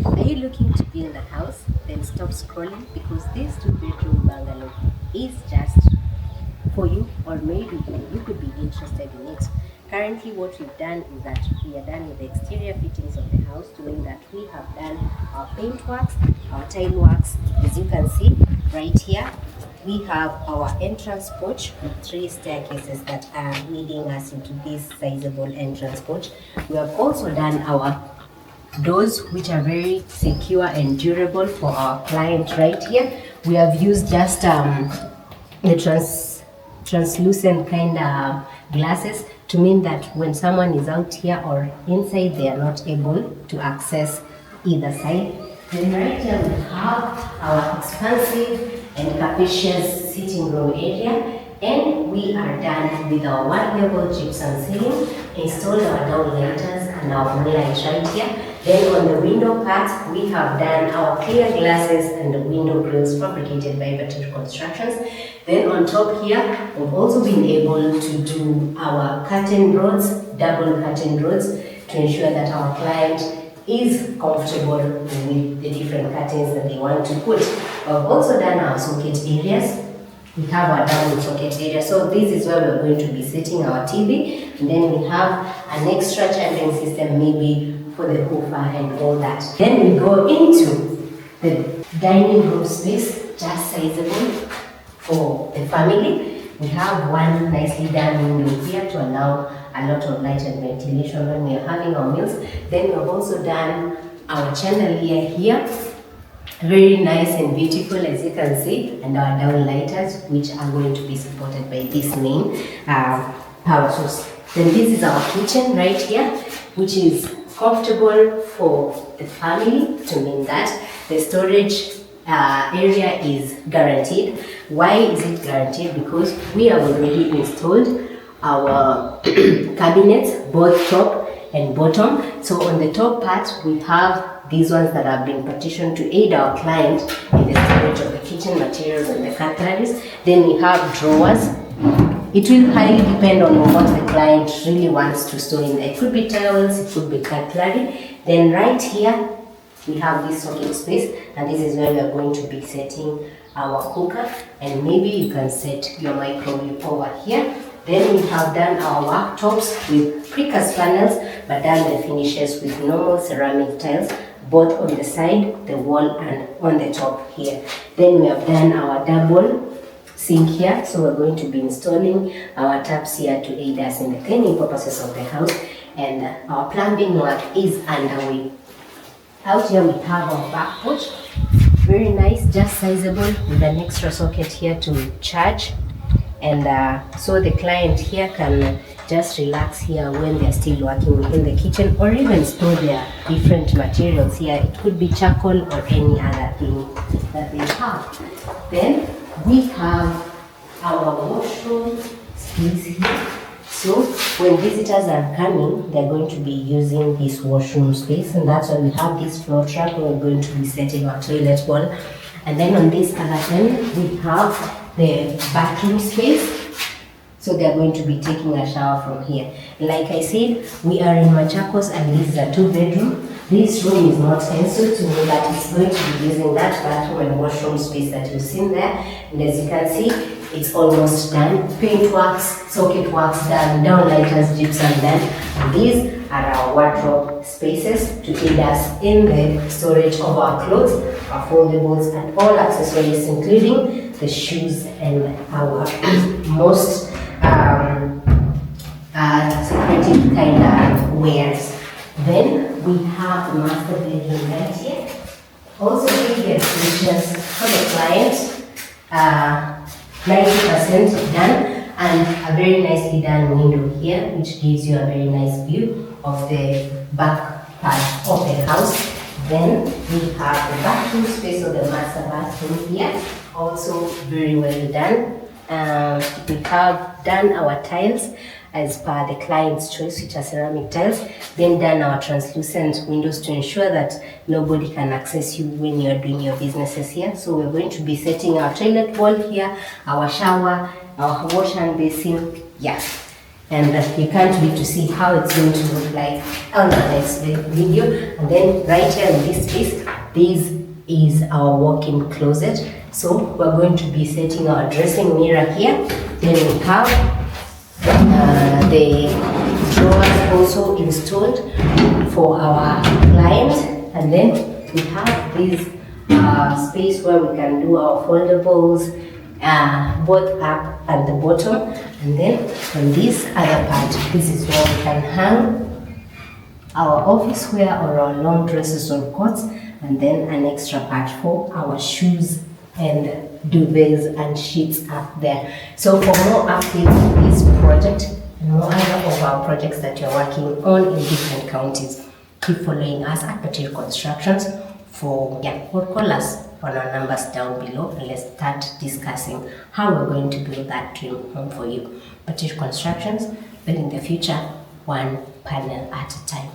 Are you looking to build a house? Then stop scrolling because this two-bedroom bungalow is just for you, or maybe you could be interested in it. Currently, what we've done is that we are done with the exterior fittings of the house, doing that we have done our paint works, our tile works. As you can see right here, we have our entrance porch with 3 staircases that are leading us into this sizable entrance porch. We have also done our doors, which are very secure and durable for our client right here. We have used just the translucent kind of glasses to mean that when someone is out here or inside, they are not able to access either side. Then right here we have our expansive and capacious sitting room area, and we are done with our one-level gypsum ceiling, installed our downlighters and our moonlight right here. Then on the window part, we have done our clear glasses and the window grills fabricated by Battery Constructions. Then on top here, we've also been able to do our curtain rods, double curtain rods, to ensure that our client is comfortable with the different curtains that they want to put. We've also done our socket areas. We have our double socket area. So this is where we're going to be setting our TV. And then we have an extra charging system, maybe for the sofa and all that. Then we go into the dining room space, just sizable for the family. We have one nicely done window here to allow a lot of light and ventilation when we are having our meals. Then we have also done our chandelier here, very nice and beautiful, as you can see, and our downlighters, which are going to be supported by this main power source. Then this is our kitchen right here, which is comfortable for the family, to mean that the storage area is guaranteed. Why is it guaranteed? Because we have already installed our cabinets, both top and bottom. So on the top part, we have these ones that have been partitioned to aid our client in the storage of the kitchen materials and the cutleries. Then we have drawers. It will highly depend on what the client really wants to store in there. It could be towels, it could be cutlery. Then right here, we have this socket space, and this is where we are going to be setting our cooker, and maybe you can set your microwave over here. Then we have done our worktops with precast panels, but done the finishes with normal ceramic tiles, both on the side, the wall, and on the top here. Then we have done our double sink here, so we're going to be installing our taps here to aid us in the cleaning purposes of the house, and our plumbing work is underway. Out here we have our back porch, very nice, just sizable, with an extra socket here to charge, and so the client here can just relax here when they're still working in the kitchen, or even store their different materials here. It could be charcoal or any other thing that they have. Then we have our washroom space here. So when visitors are coming, they're going to be using this washroom space, and that's why we have this floor track where we're going to be setting our toilet bowl. And then on this other end, we have the bathroom space. So they're going to be taking a shower from here. Like I said, we are in Machakos, and this is a 2-bedroom. This room is not stenciled, to mean that it's going to be using that bathroom and washroom space that you've seen there. And as you can see, it's almost done. Paint works, socket works done, downlighters, gypsum done. And these are our wardrobe spaces to aid us in the storage of our clothes, our foldables, and all accessories, including the shoes and our most secretive kind of wares. Then we have the master bedroom right here. Also big and spacious for the client. 90% done, and a very nicely done window here, which gives you a very nice view of the back part of the house. Then we have the bathroom space, or the master bathroom here, also very well done. We have done our tiles as per the client's choice, which are ceramic tiles, then done our translucent windows to ensure that nobody can access you when you're doing your businesses here. So we're going to be setting our toilet bowl here, our shower, our wash and basin, yeah. and you can't wait to see how it's going to look like on the next video. And then right here in this space, this is our walk-in closet. So we're going to be setting our dressing mirror here. Then we have the drawers also installed for our clients, and then we have this space where we can do our foldables, both up and the bottom. And then on this other part, this is where we can hang our office wear or our long dresses or coats, and then an extra part for our shoes and duvets and sheets up there. So for more updates on this project and more other of our projects that you're working on in different counties, keep following us at Patir Constructions or call us on our numbers down below, and let's start discussing how we're going to build that dream home for you. Patir Constructions, building the future one panel at a time.